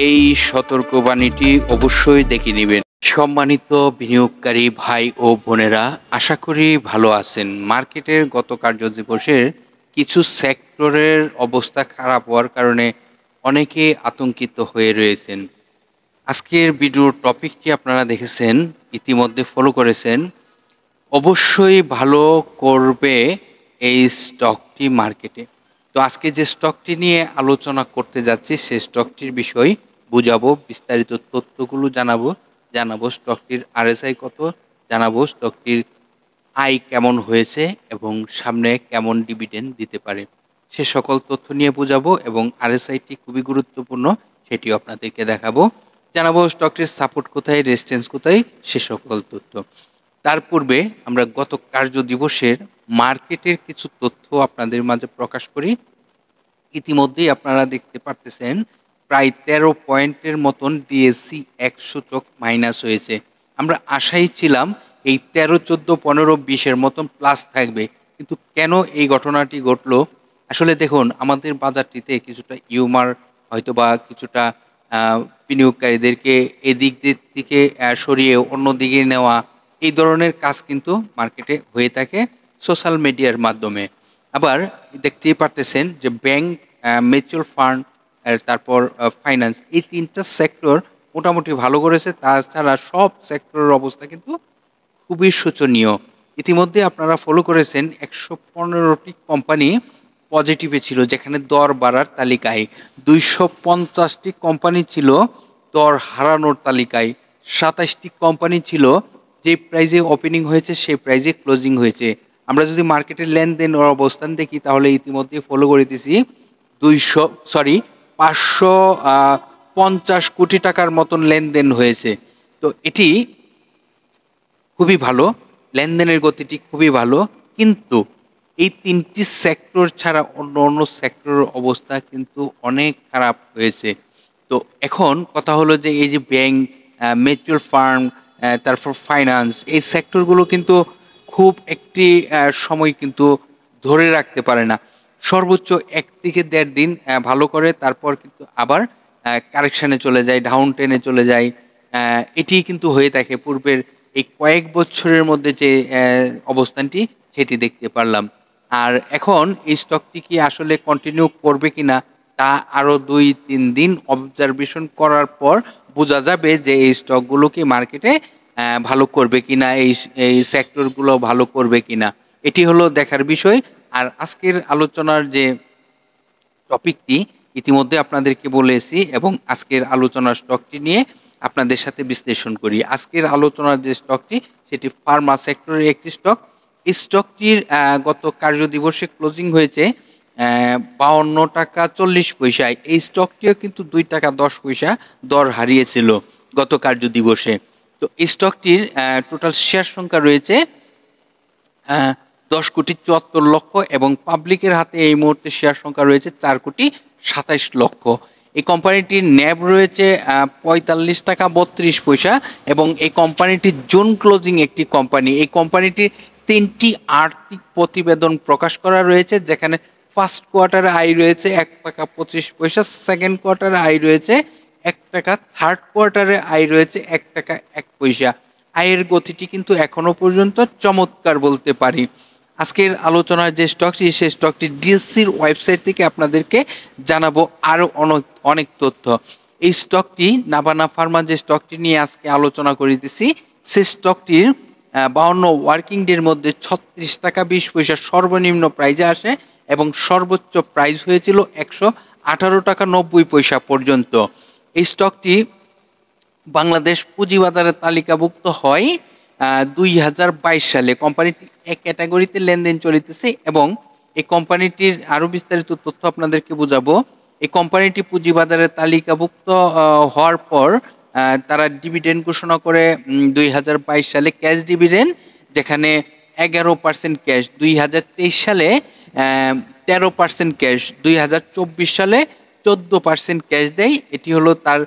এই সতর্কবাণীটি অবশ্যই দেখে নেবেন। সম্মানিত বিনিয়োগকারী ভাই ও বোনেরা, আশা করি ভালো আছেন। মার্কেটের গত কার্যদিবসের কিছু সেক্টরের অবস্থা খারাপ হওয়ার কারণে অনেকে আতঙ্কিত হয়ে রয়েছেন। আজকের ভিডিওর টপিকটি আপনারা দেখেছেন, ইতিমধ্যে ফলো করেছেন। অবশ্যই ভালো করবে এই স্টকটি মার্কেটে। তো আজকে যে স্টকটি নিয়ে আলোচনা করতে যাচ্ছি সেই স্টকটির বিষয় বুঝাবো, বিস্তারিত তথ্যগুলো জানাবো স্টকটির আরএসআই কত, জানাবো স্টকটির আয় কেমন হয়েছে এবং সামনে কেমন ডিভিডেন্ড দিতে পারে, সে সকল তথ্য নিয়ে বুঝাবো এবং আরএসআইটি খুবই গুরুত্বপূর্ণ, সেটিও আপনাদেরকে দেখাবো। জানাবো স্টকটির সাপোর্ট কোথায়, রেজিস্ট্যান্স কোথায়, সে সকল তথ্য। তার পূর্বে আমরা গত কার্য দিবসের মার্কেটের কিছু তথ্য আপনাদের মাঝে প্রকাশ করি। ইতিমধ্যেই আপনারা দেখতে পারতেছেন প্রায় 13 পয়েন্টের মতন ডিএসসি 100 সূচক মাইনাস হয়েছে। আমরা আশাই ছিলাম এই 13, 14, 15, 20-এর মতন প্লাস থাকবে, কিন্তু কেন এই ঘটনাটি ঘটলো? আসলে দেখুন, আমাদের বাজারটিতে কিছুটা ইউমার হয়তো বা কিছুটা বিনিয়োগকারীদেরকে এদিক থেকে সরিয়ে অন্য দিকে নেওয়া, এই ধরনের কাজ কিন্তু মার্কেটে হয়ে থাকে সোশ্যাল মিডিয়ার মাধ্যমে। আবার দেখতেই পারতেছেন যে ব্যাংক, মিউচুয়াল ফান্ড, তারপর ফাইন্যান্স, এই তিনটা সেক্টর মোটামুটি ভালো করেছে। তাছাড়া সব সেক্টরের অবস্থা কিন্তু খুবই শোচনীয়। ইতিমধ্যে আপনারা ফলো করেছেন 115টি কোম্পানি পজিটিভে ছিল, যেখানে দর বাড়ার তালিকায় 250টি কোম্পানি ছিল দর হারানোর তালিকায়, 27টি কোম্পানি ছিল যে প্রাইজে ওপেনিং হয়েছে সেই প্রাইজে ক্লোজিং হয়েছে। আমরা যদি মার্কেটের লেনদেন ও অবস্থান দেখি তাহলে ইতিমধ্যে ফলো করে দিছি 550 কোটি টাকার মতন লেনদেন হয়েছে। তো এটি খুবই ভালো, লেনদেনের গতিটি খুবই ভালো, কিন্তু এই তিনটি সেক্টর ছাড়া অন্য অন্য সেক্টরের অবস্থা কিন্তু অনেক খারাপ হয়েছে। তো এখন কথা হলো যে এই যে ব্যাংক, মিউচুয়াল ফান্ড, তারপর ফাইন্যান্স, এই সেক্টরগুলো কিন্তু খুব একটি সময় কিন্তু ধরে রাখতে পারে না। সর্বোচ্চ 1 থেকে 1.5 দিন ভালো করে, তারপর কিন্তু আবার কারেকশানে চলে যায়, ডাউন টেনে চলে যায়। এটি কিন্তু হয়ে থাকে পূর্বের এই কয়েক বছরের মধ্যে যে অবস্থানটি, সেটি দেখতে পারলাম। আর এখন এই স্টকটি কি আসলে কন্টিনিউ করবে কিনা তা আরও 2-3 দিন অবজারভেশন করার পর বোঝা যাবে যে এই স্টকগুলো কি মার্কেটে ভালো করবে কিনা, এই সেক্টরগুলো ভালো করবে কিনা, এটি হলো দেখার বিষয়। আর আজকের আলোচনার যে টপিকটি ইতিমধ্যে আপনাদেরকে বলেছি এবং আজকের আলোচনার স্টকটি নিয়ে আপনাদের সাথে বিশ্লেষণ করি। আজকের আলোচনার যে স্টকটি সেটি ফার্মা সেক্টরের একটি স্টক। এই স্টকটির গত কার্য দিবসে ক্লোজিং হয়েছে 52 টাকা 40 পয়সায়। এই স্টকটিও কিন্তু 2 টাকা 10 পয়সা দর হারিয়েছিল গত কার্য দিবসে। তো এই স্টকটির টোটাল শেয়ার সংখ্যা রয়েছে 10,74,00,000 এবং পাবলিকের হাতে এই মুহূর্তে শেয়ার সংখ্যা রয়েছে 4,27,00,000। এই কোম্পানিটির ন্যাব রয়েছে 45 টাকা 32 পয়সা এবং এই কোম্পানিটি জুন ক্লোজিং একটি কোম্পানি। এই কোম্পানিটির 3টি আর্থিক প্রতিবেদন প্রকাশ করা রয়েছে, যেখানে ফার্স্ট কোয়ার্টারে আয় রয়েছে 1 টাকা 25 পয়সা, সেকেন্ড কোয়ার্টারে আয় রয়েছে 1 টাকা, থার্ড কোয়ার্টারে আয় রয়েছে 1 টাকা 1 পয়সা। আয়ের গতিটি কিন্তু এখনো পর্যন্ত চমৎকার বলতে পারি। আজকের আলোচনার যে স্টকটি, সেই স্টকটি ডিএসসির ওয়েবসাইট থেকে আপনাদেরকে জানাবো আরও অনেক তথ্য। এই স্টকটি নাভানা ফার্মা যে স্টকটি নিয়ে আজকে আলোচনা করিতেছি, সেই স্টকটির 52 ওয়ার্কিং ডের মধ্যে 36 টাকা 20 পয়সা সর্বনিম্ন প্রাইজে আসে এবং সর্বোচ্চ প্রাইস হয়েছিল 118 টাকা 90 পয়সা পর্যন্ত। এই স্টকটি বাংলাদেশ পুঁজিবাজারে তালিকাভুক্ত হয় 2022 সালে। কোম্পানিটি এক ক্যাটাগরিতে লেনদেন চলিতেছে এবং এই কোম্পানিটির আরও বিস্তারিত তথ্য আপনাদেরকে বোঝাবো। এই কোম্পানিটি পুঁজিবাজারে তালিকাভুক্ত হওয়ার পর তারা ডিভিডেন্ড ঘোষণা করে 2022 সালে ক্যাশ ডিভিডেন্ড, যেখানে 11% ক্যাশ, 2023 সালে 13% ক্যাশ, 2024 সালে 14% ক্যাশ দেয়। এটি হলো তার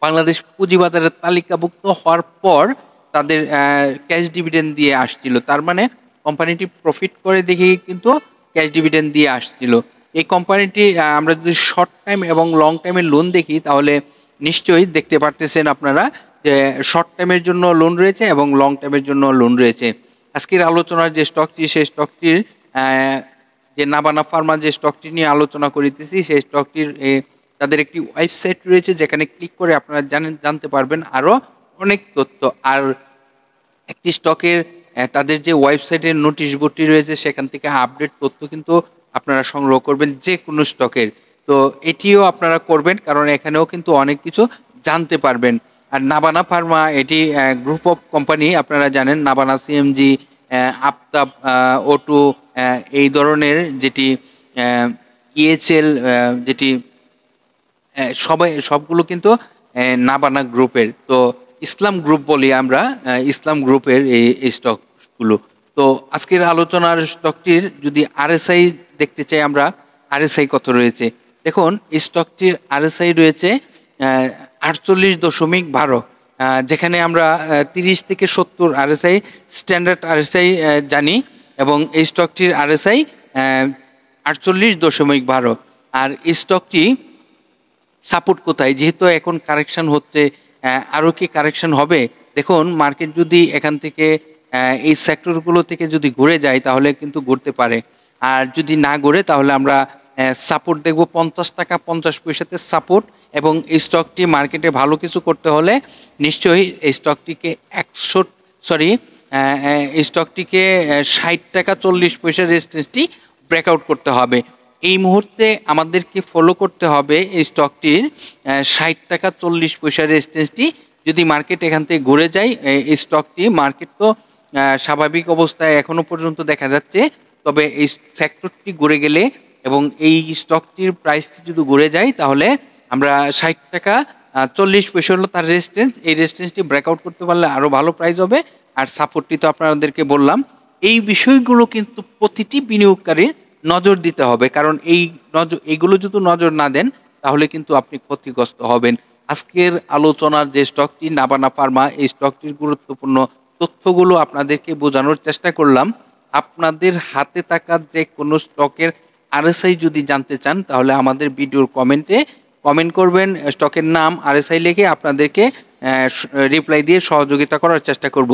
বাংলাদেশ পুঁজিবাজারে তালিকাভুক্ত হওয়ার পর তাদের ক্যাশ ডিভিডেন্ড দিয়ে আসছিল। তার মানে কোম্পানিটি প্রফিট করে দেখেই কিন্তু ক্যাশ ডিভিডেন্ড দিয়ে আসছিল। এই কোম্পানিটি আমরা যদি শর্ট টাইম এবং লং টাইমের লোন দেখি তাহলে নিশ্চয়ই দেখতে পারতেছেন আপনারা যে শর্ট টাইমের জন্য লোন রয়েছে এবং লং টাইমের জন্য লোন রয়েছে। আজকের আলোচনার যে স্টকটি, সেই স্টকটির যে নাবানা ফার্মা যে স্টকটি নিয়ে আলোচনা করিতেছি, সেই স্টকটির তাদের একটি ওয়েবসাইট রয়েছে যেখানে ক্লিক করে আপনারা জানতে পারবেন আরও অনেক তথ্য। আর একটি স্টকের তাদের যে ওয়েবসাইটের নোটিশ বোর্ডটি রয়েছে সেখান থেকে আপডেট তথ্য কিন্তু আপনারা সংগ্রহ করবেন যে কোনো স্টকের। তো এটিও আপনারা করবেন, কারণ এখানেও কিন্তু অনেক কিছু জানতে পারবেন। আর নাবানা ফার্মা এটি গ্রুপ অফ কোম্পানি, আপনারা জানেন নাবানা সিএমজি, আফতাব, O2 এই ধরনের যেটি ইএচএল যেটি সবগুলো কিন্তু নাবানা গ্রুপের। তো ইসলাম গ্রুপ বলি আমরা, ইসলাম গ্রুপের এই স্টকগুলো। তো আজকের আলোচনার স্টকটির যদি আরএসআই দেখতে চাই আমরা, আরএসআই কত রয়েছে দেখুন। এই স্টকটির আরএসআই রয়েছে 48.12, যেখানে আমরা 30 থেকে 70 আরএসআই স্ট্যান্ডার্ড আরএসআই জানি, এবং এই স্টকটির আরএসআই 48.12। আর এই স্টকটি সাপোর্ট কোথায়, যেহেতু এখন কারেকশন হচ্ছে, আরও কি কারেকশন হবে? দেখুন, মার্কেট যদি এখান থেকে এই সেক্টরগুলো থেকে যদি ঘুরে যায় তাহলে কিন্তু ঘুরতে পারে, আর যদি না ঘুরে তাহলে আমরা সাপোর্ট দেখব 50 টাকা 50 পয়সাতে সাপোর্ট। এবং এই স্টকটি মার্কেটে ভালো কিছু করতে হলে নিশ্চয়ই এই স্টকটিকে এই স্টকটিকে 60 টাকা 40 পয়সার রেজিস্ট্যান্সটি ব্রেকআউট করতে হবে। এই মুহূর্তে আমাদেরকে ফলো করতে হবে এই স্টকটির 60 টাকা 40 পয়সার রেজিস্ট্যান্সটি। যদি মার্কেট এখান থেকে ঘুরে যায়, এই স্টকটি মার্কেট তো স্বাভাবিক অবস্থায় এখনো পর্যন্ত দেখা যাচ্ছে, তবে এই সেক্টরটি ঘুরে গেলে এবং এই স্টকটির প্রাইসটি যদি ঘুরে যায় তাহলে আমরা 60 টাকা 40 পয়সা হলো তার রেজিস্ট্যান্স, এই রেজিস্ট্যান্সটি ব্রেকআউট করতে পারলে আরও ভালো প্রাইস হবে। আর সাপোর্টটি তো আপনাদেরকে বললাম। এই বিষয়গুলো কিন্তু প্রতিটি বিনিয়োগকারীর নজর দিতে হবে, কারণ এইগুলো যদি নজর না দেন তাহলে কিন্তু আপনি ক্ষতিগ্রস্ত হবেন। আজকের আলোচনার যে স্টকটি নাবানা ফার্মা, এই স্টকটির গুরুত্বপূর্ণ তথ্যগুলো আপনাদেরকে বোঝানোর চেষ্টা করলাম। আপনাদের হাতে থাকা যে কোনো স্টকের আরএসআই যদি জানতে চান তাহলে আমাদের ভিডিওর কমেন্ট করবেন, স্টকের নাম আরএসআই লিখে আপনাদেরকে রিপ্লাই দিয়ে সহযোগিতা করার চেষ্টা করব।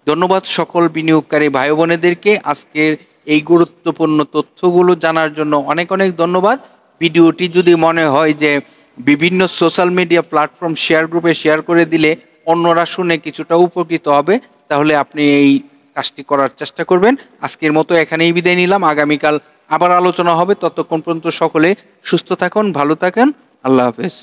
ধন্যবাদ সকল বিনিয়োগকারী ভাই বোনেদেরকে আজকের এই গুরুত্বপূর্ণ তথ্যগুলো জানার জন্য অনেক অনেক ধন্যবাদ। ভিডিওটি যদি মনে হয় যে বিভিন্ন সোশ্যাল মিডিয়া প্ল্যাটফর্ম গ্রুপে শেয়ার করে দিলে অন্যরা শুনে কিছুটা উপকৃত হবে, তাহলে আপনি এই কাজটি করার চেষ্টা করবেন। আজকের মতো এখানেই বিদায় নিলাম, আগামীকাল আবার আলোচনা হবে। ততক্ষণ পর্যন্ত সকলে সুস্থ থাকুন, ভালো থাকুন, আল্লাহ হাফেজ।